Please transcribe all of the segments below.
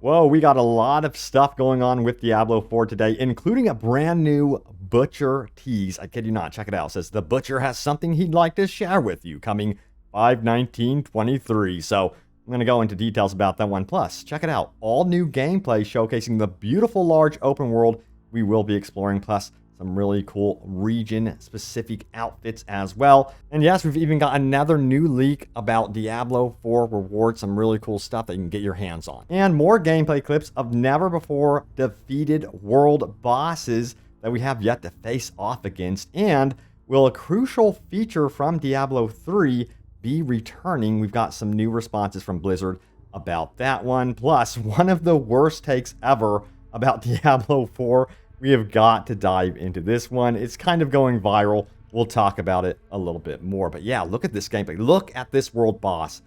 Whoa, we got a lot of stuff going on with Diablo 4 today, including a brand new Butcher Tease. I kid you not, check it out. It says, the Butcher has something he'd like to share with you, coming 5/19/23. So I'm going to go into details about that one. Plus, check it out. All new gameplay showcasing the beautiful large open world we will be exploring, plus some really cool region-specific outfits as well. And yes, we've even got another new leak about Diablo 4 rewards, some really cool stuff that you can get your hands on. And more gameplay clips of never-before defeated world bosses that we have yet to face off against. And will a crucial feature from Diablo 3 be returning? We've got some new responses from Blizzard about that one. Plus, one of the worst takes ever about Diablo 4. We have got to dive into this one. It's kind of going viral. We'll talk about it a little bit more. But yeah, look at this gameplay. Look at this world boss.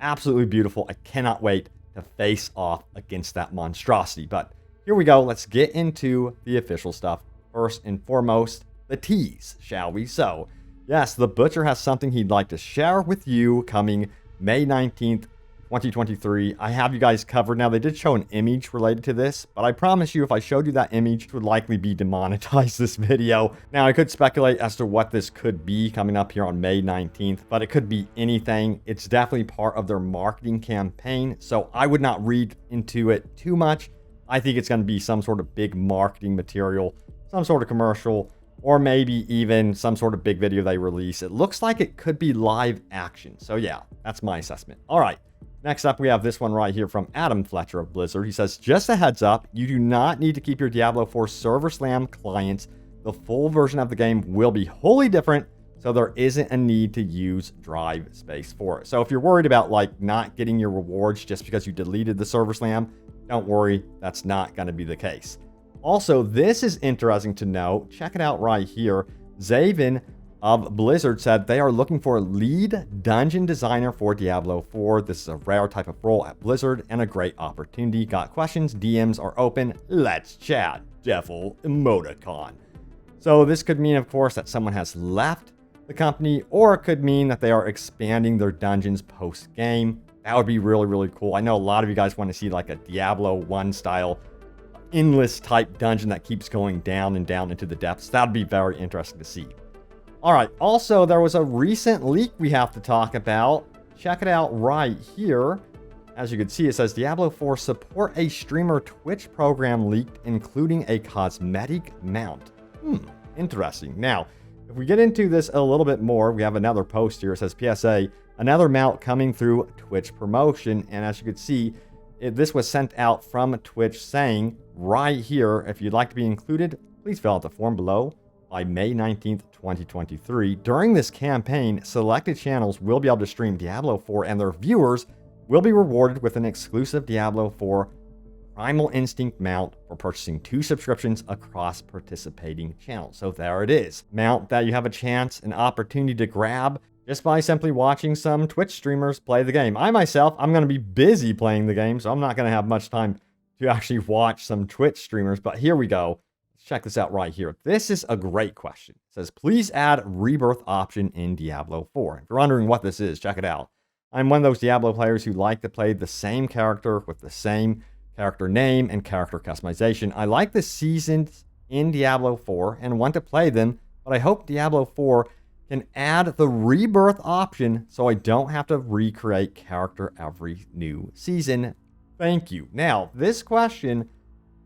Absolutely beautiful. I cannot wait to face off against that monstrosity. But here we go. Let's get into the official stuff. First and foremost, the tease, shall we? So, yes, the Butcher has something he'd like to share with you coming May 19th, 2023. I have you guys covered. Now, they did show an image related to this, but I promise you, if I showed you that image, it would likely be demonetized this video. Now, I could speculate as to what this could be coming up here on May 19th, but it could be anything. It's definitely part of their marketing campaign, so I would not read into it too much. I think it's going to be some sort of big marketing material, some sort of commercial, or maybe even some sort of big video they release. It looks like it could be live action. So yeah, that's my assessment. All right. Next up, we have this one right here from Adam Fletcher of Blizzard. He says, just a heads up, you do not need to keep your Diablo 4 server slam clients. The full version of the game will be wholly different, so there isn't a need to use drive space for it. So if you're worried about like not getting your rewards just because you deleted the server slam, don't worry, that's not going to be the case. Also, this is interesting to know. Check it out right here. Zaven of Blizzard said they are looking for a lead dungeon designer for Diablo 4. This is a rare type of role at Blizzard and a great opportunity. Got questions? DMs are open. Let's chat. Devil emoticon. So this could mean, of course, that someone has left the company, or it could mean that they are expanding their dungeons post-game. That would be really, really cool. I know a lot of you guys want to see like a Diablo 1 style endless type dungeon that keeps going down and down into the depths. That would be very interesting to see. All right, also, there was a recent leak we have to talk about. Check it out right here. As you can see, it says Diablo 4 support a streamer Twitch program leaked, including a cosmetic mount. Interesting. Now, if we get into this a little bit more, we have another post here. It says PSA, another mount coming through Twitch promotion. And as you can see, this was sent out from Twitch saying right here, if you'd like to be included, please fill out the form below by May 19th, 2023. During this campaign, selected channels will be able to stream Diablo 4 and their viewers will be rewarded with an exclusive Diablo 4 Primal Instinct mount for purchasing 2 subscriptions across participating channels. So there it is. Mount that you have a chance, an opportunity to grab just by simply watching some Twitch streamers play the game. I myself, I'm going to be busy playing the game, so I'm not going to have much time to actually watch some Twitch streamers. But here we go. Check this out right here. This is a great question. It says, please add Rebirth option in Diablo 4. If you're wondering what this is, check it out. I'm one of those Diablo players who like to play the same character with the same character name and character customization. I like the seasons in Diablo 4 and want to play them, but I hope Diablo 4 can add the Rebirth option so I don't have to recreate character every new season. Thank you. Now, this question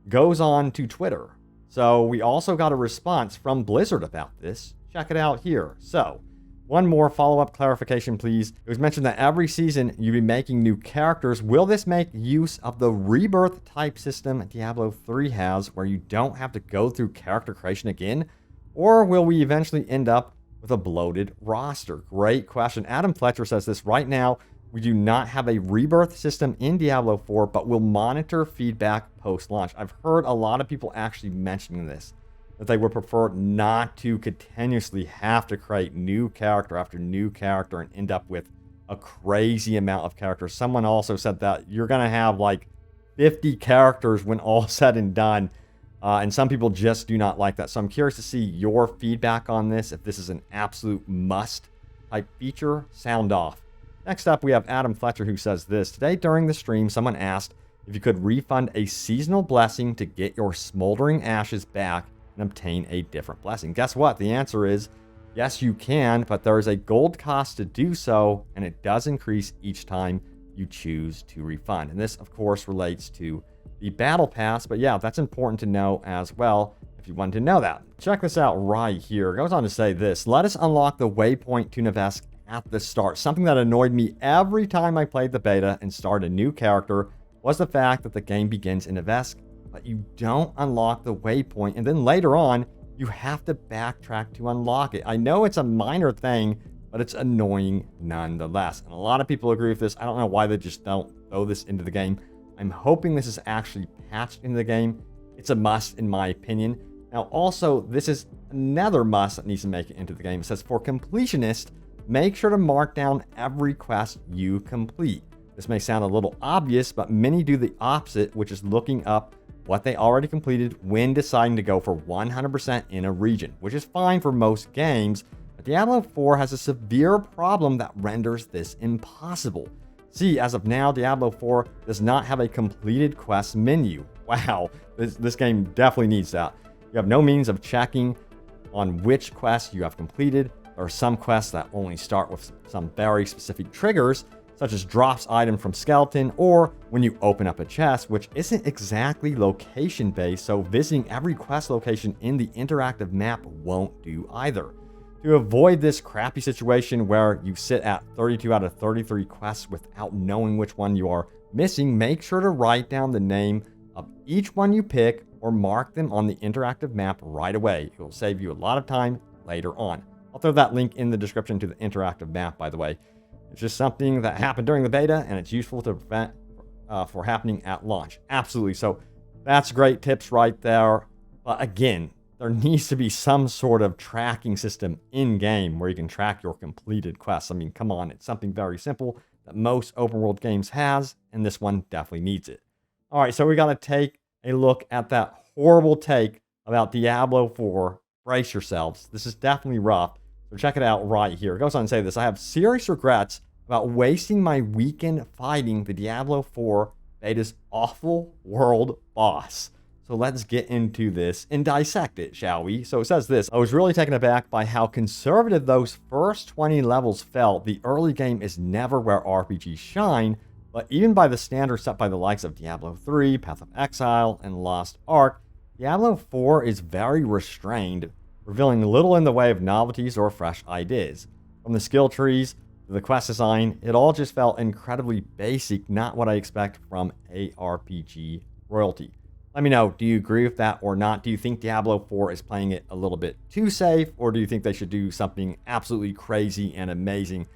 goes on to Twitter. So we also got a response from Blizzard about this. Check it out here. So one more follow-up clarification, please. It was mentioned that every season you'll be making new characters. Will this make use of the Rebirth type system Diablo 3 has, where you don't have to go through character creation again? Or will we eventually end up with a bloated roster? Great question. Adam Fletcher says this right now. We do not have a Rebirth system in Diablo 4, but we'll monitor feedback post-launch. I've heard a lot of people actually mentioning this, that they would prefer not to continuously have to create new character after new character and end up with a crazy amount of characters. Someone also said that you're going to have like 50 characters when all said and done. And some people just do not like that. So I'm curious to see your feedback on this. If this is an absolute must type feature, sound off. Next up, we have Adam Fletcher who says this. Today during the stream, someone asked if you could refund a seasonal blessing to get your smoldering ashes back and obtain a different blessing. Guess what? The answer is yes, you can, but there is a gold cost to do so, and it does increase each time you choose to refund. And this, of course, relates to the battle pass, but yeah, that's important to know as well if you wanted to know that. Check this out right here. It goes on to say this: let us unlock the waypoint to Nevesk at the start. Something that annoyed me every time I played the beta and started a new character was the fact that the game begins in Nevesk, but you don't unlock the waypoint, and then later on, you have to backtrack to unlock it. I know it's a minor thing, but it's annoying nonetheless. And a lot of people agree with this. I don't know why they just don't throw this into the game. I'm hoping this is actually patched into the game. It's a must, in my opinion. Now, also, this is another must that needs to make it into the game. It says, for completionists, make sure to mark down every quest you complete. This may sound a little obvious, but many do the opposite, which is looking up what they already completed when deciding to go for 100% in a region, which is fine for most games, but Diablo 4 has a severe problem that renders this impossible. See, as of now, Diablo 4 does not have a completed quest menu. Wow, this game definitely needs that. You have no means of checking on which quests you have completed. There are some quests that only start with some very specific triggers, such as drops item from skeleton, or when you open up a chest, which isn't exactly location based, so visiting every quest location in the interactive map won't do either. To avoid this crappy situation where you sit at 32 out of 33 quests without knowing which one you are missing, make sure to write down the name of each one you pick or mark them on the interactive map right away. It will save you a lot of time later on. I'll throw that link in the description to the interactive map, by the way. It's just something that happened during the beta, and it's useful to prevent for happening at launch. Absolutely. So that's great tips right there. But again, there needs to be some sort of tracking system in-game where you can track your completed quests. I mean, come on. It's something very simple that most open world games has, and this one definitely needs it. All right, so we got to take a look at that horrible take about Diablo 4. Brace yourselves. This is definitely rough. So check it out right here. It goes on to say this: I have serious regrets about wasting my weekend fighting the Diablo 4 beta's awful world boss. So let's get into this and dissect it, shall we? So it says this: I was really taken aback by how conservative those first 20 levels felt. The early game is never where RPGs shine, but even by the standards set by the likes of Diablo 3, Path of Exile, and Lost Ark, Diablo 4 is very restrained, revealing little in the way of novelties or fresh ideas. From the skill trees to the quest design, it all just felt incredibly basic, not what I expect from a RPG royalty. Let me know, do you agree with that or not? Do you think Diablo 4 is playing it a little bit too safe, or do you think they should do something absolutely crazy and amazing?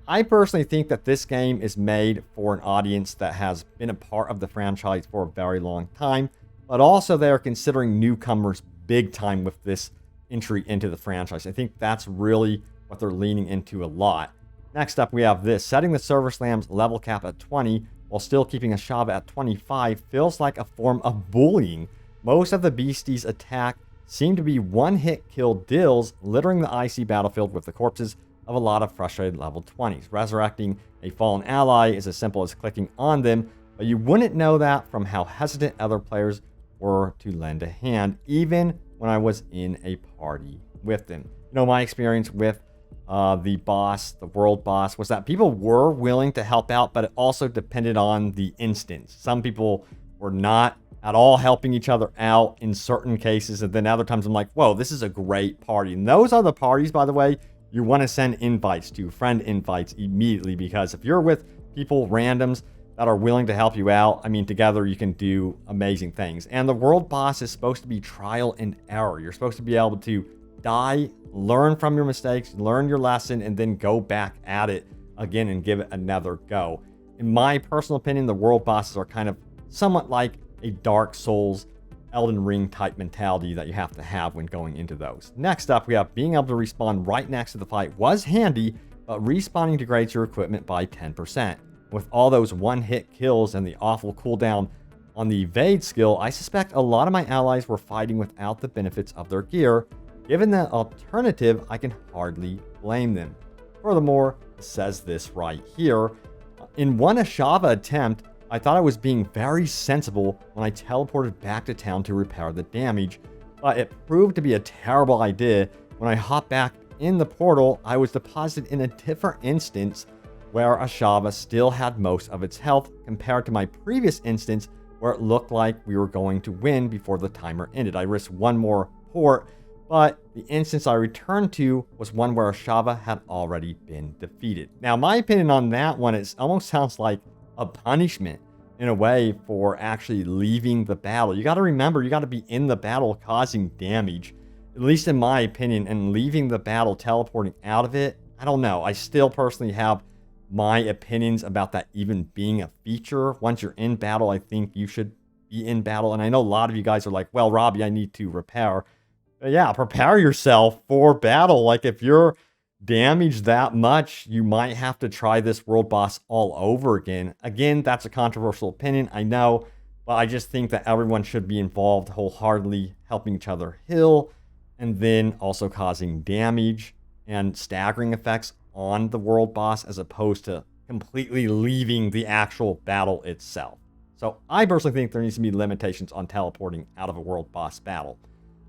I personally think that this game is made for an audience that has been a part of the franchise for a very long time, but also they are considering newcomers big time with this entry into the franchise. I think that's really what they're leaning into a lot. Next up, we have this: setting the Server Slam's level cap at 20 while still keeping Ashava at 25 feels like a form of bullying. Most of the beasties' attack seem to be one-hit kill dills, littering the icy battlefield with the corpses of a lot of frustrated level 20s. Resurrecting a fallen ally is as simple as clicking on them, but you wouldn't know that from how hesitant other players were to lend a hand, even when I was in a party with them. You know, my experience with the boss, the world boss, was that people were willing to help out, but it also depended on the instance. Some people were not at all helping each other out in certain cases, and then other times I'm like, whoa, this is a great party. And those are the parties, by the way, you want to send invites to, friend invites immediately, because if you're with people, randoms, that are willing to help you out, I mean, together you can do amazing things. And the world boss is supposed to be trial and error. You're supposed to be able to die, learn from your mistakes, learn your lesson, and then go back at it again and give it another go. In my personal opinion, the world bosses are kind of somewhat like a Dark Souls, Elden Ring type mentality that you have to have when going into those. Next up, we have being able to respawn right next to the fight was handy, but respawning degrades your equipment by 10%. With all those one-hit kills and the awful cooldown on the evade skill, I suspect a lot of my allies were fighting without the benefits of their gear. Given that alternative, I can hardly blame them. Furthermore, it says this right here: in one Ashava attempt, I thought I was being very sensible when I teleported back to town to repair the damage, but it proved to be a terrible idea. When I hopped back in the portal, I was deposited in a different instance where Ashava still had most of its health compared to my previous instance where it looked like we were going to win before the timer ended. I risked one more port, but the instance I returned to was one where Ashava had already been defeated. Now, my opinion on that one, it almost sounds like a punishment in a way for actually leaving the battle. You got to remember, you got to be in the battle causing damage, at least in my opinion, and leaving the battle, teleporting out of it. I don't know. I still personally have my opinions about that even being a feature. Once you're in battle, I think you should be in battle. And I know a lot of you guys are like, well, Robbie, I need to repair. But yeah, prepare yourself for battle. Like if you're damaged that much, you might have to try this world boss all over again. Again, that's a controversial opinion, I know, but I just think that everyone should be involved wholeheartedly, helping each other heal, and then also causing damage and staggering effects on the world boss as opposed to completely leaving the actual battle itself. So I personally think there needs to be limitations on teleporting out of a world boss battle.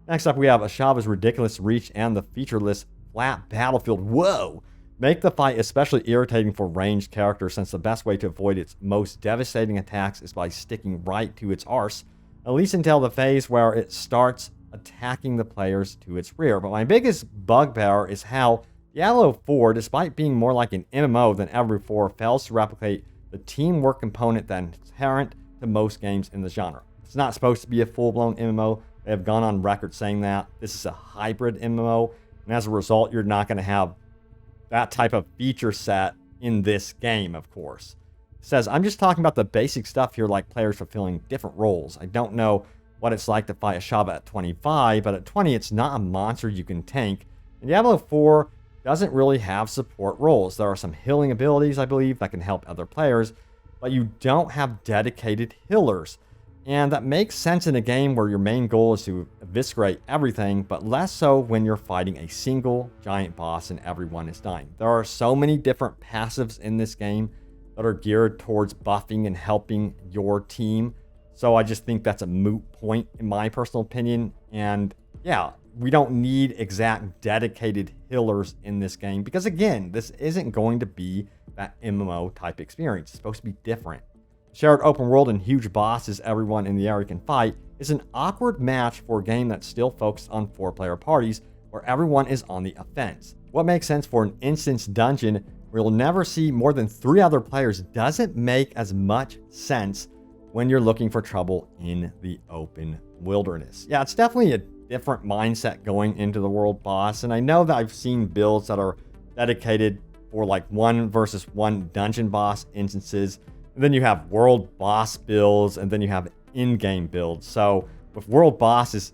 Next up, we have Ashava's ridiculous reach and the featureless flat battlefield. Whoa! Make the fight especially irritating for ranged characters, since the best way to avoid its most devastating attacks is by sticking right to its arse, at least until the phase where it starts attacking the players to its rear. But my biggest bugbear is how Diablo 4, despite being more like an MMO than ever before, fails to replicate the teamwork component that is inherent to most games in the genre. It's not supposed to be a full-blown MMO. They have gone on record saying that. This is a hybrid MMO, and as a result, you're not going to have that type of feature set in this game, of course. It says, I'm just talking about the basic stuff here, like players fulfilling different roles. I don't know what it's like to fight Ashava at 25, but at 20, it's not a monster you can tank. And Diablo 4 doesn't really have support roles. There are some healing abilities, I believe, that can help other players, but you don't have dedicated healers. And that makes sense in a game where your main goal is to eviscerate everything, but less so when you're fighting a single giant boss and everyone is dying. There are so many different passives in this game that are geared towards buffing and helping your team. So I just think that's a moot point in my personal opinion. And yeah, we don't need exact dedicated healers in this game because, again, this isn't going to be that MMO type experience. It's supposed to be different. Shared open world and huge bosses everyone in the area can fight is an awkward match for a game that's still focused on 4-player parties where everyone is on the offense. What makes sense for an instance dungeon where you'll never see more than 3 other players doesn't make as much sense when you're looking for trouble in the open wilderness. Yeah, it's definitely a different mindset going into the world boss, and I know that I've seen builds that are dedicated for like 1 versus 1 dungeon boss instances. And then you have world boss builds, and then you have in-game builds. So with world bosses,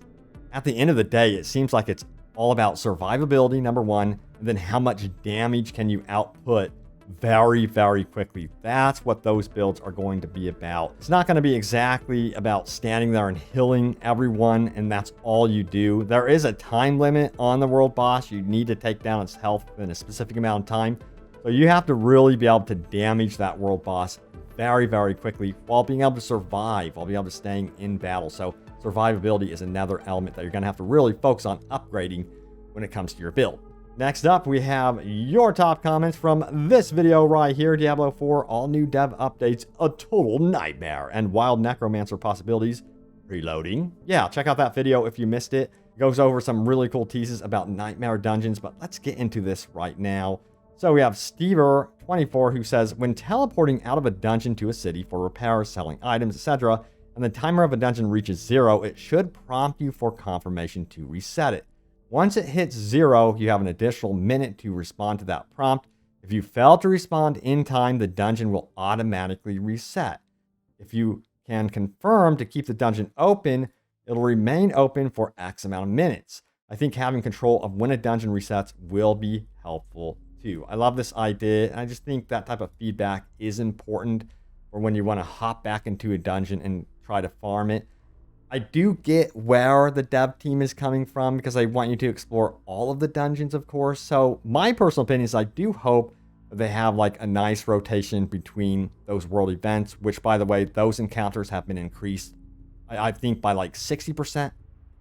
at the end of the day, it seems like it's all about survivability, number one, and then how much damage can you output very, very quickly. That's what those builds are going to be about. It's not going to be exactly about standing there and healing everyone, and that's all you do. There is a time limit on the world boss. You need to take down its health in a specific amount of time. So you have to really be able to damage that world boss very, very quickly while being able to survive, while being able to staying in battle. So survivability is another element that you're going to have to really focus on upgrading when it comes to your build. Next up, we have your top comments from this video right here. Diablo 4, all new dev updates, a total nightmare, and wild necromancer possibilities. Reloading. Yeah, check out that video if you missed it. It goes over some really cool teases about nightmare dungeons, but let's get into this right now. So we have Stever24 who says, when teleporting out of a dungeon to a city for repairs, selling items, etc., and the timer of a dungeon reaches 0, it should prompt you for confirmation to reset it. Once it hits 0, you have an additional minute to respond to that prompt. If you fail to respond in time, the dungeon will automatically reset. If you can confirm to keep the dungeon open, it'll remain open for X amount of minutes. I think having control of when a dungeon resets will be helpful too. I love this idea, and I just think that type of feedback is important for when you want to hop back into a dungeon and try to farm it. I do get where the dev team is coming from because I want you to explore all of the dungeons, of course. So my personal opinion is I do hope They have like a nice rotation between those world events, which, by the way, those encounters have been increased, I think, by like 60%,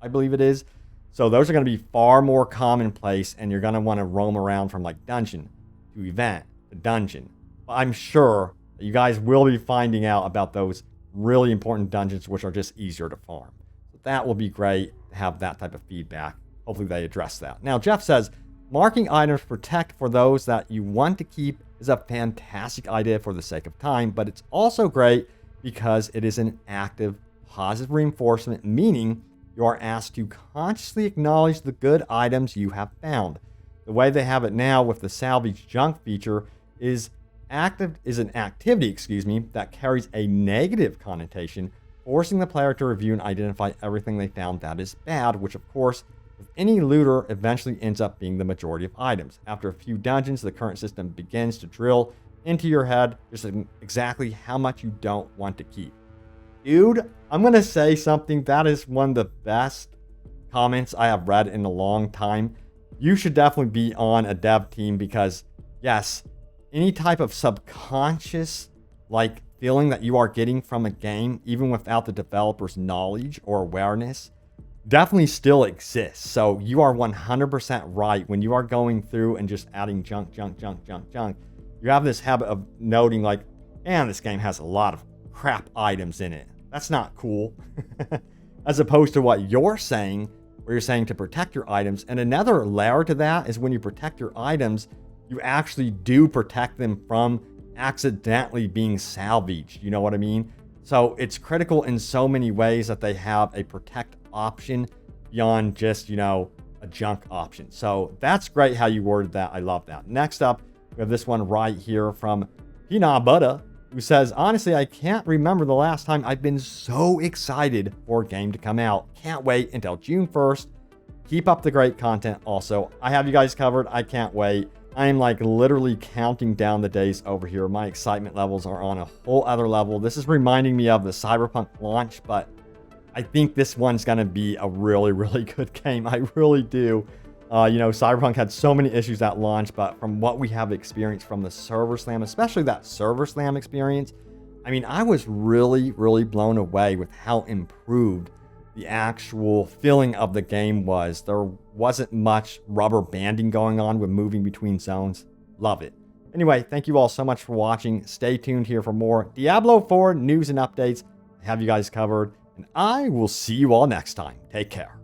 I believe it is. So those are going to be far more commonplace, and you're going to want to roam around from like dungeon to event to dungeon. But I'm sure that you guys will be finding out about those really important dungeons, which are just easier to farm. So that will be great to have that type of feedback. Hopefully they address that. Now, Jeff says, marking items protect for those that you want to keep is a fantastic idea for the sake of time, but it's also great because it is an active positive reinforcement, meaning you are asked to consciously acknowledge the good items you have found. The way they have it now with the salvage junk feature is an activity, that carries a negative connotation, forcing the player to review and identify everything they found that is bad, which of course, with any looter, eventually ends up being the majority of items. After a few dungeons, the current system begins to drill into your head just exactly how much you don't want to keep. Dude, I'm going to say something that is one of the best comments I have read in a long time. You should definitely be on a dev team because, yes, any type of subconscious like feeling that you are getting from a game, even without the developer's knowledge or awareness, definitely still exists. So you are 100% right. When you are going through and just adding junk, you have this habit of noting like, man, this game has a lot of crap items in it. That's not cool. As opposed to what you're saying, where you're saying to protect your items. And another layer to that is when you protect your items, you actually do protect them from accidentally being salvaged. You know what I mean? So it's critical in so many ways that they have a protect option beyond just, a junk option. So that's great how you worded that. I love that. Next up, we have this one right here from Peanut Butter, who says, honestly, I can't remember the last time I've been so excited for a game to come out. Can't wait until June 1st. Keep up the great content. Also, I have you guys covered. I can't wait. I am like literally counting down the days over here. My excitement levels are on a whole other level. This is reminding me of the Cyberpunk launch, but I think this one's going to be a really, really good game. I really do. Cyberpunk had so many issues at launch, but from what we have experienced from the server slam, especially that server slam experience, I mean, I was really, really blown away with how improved the actual feeling of the game was. There wasn't much rubber banding going on with moving between zones. Love it. Anyway, thank you all so much for watching. Stay tuned here for more Diablo 4 news and updates. I have you guys covered, and I will see you all next time. Take care.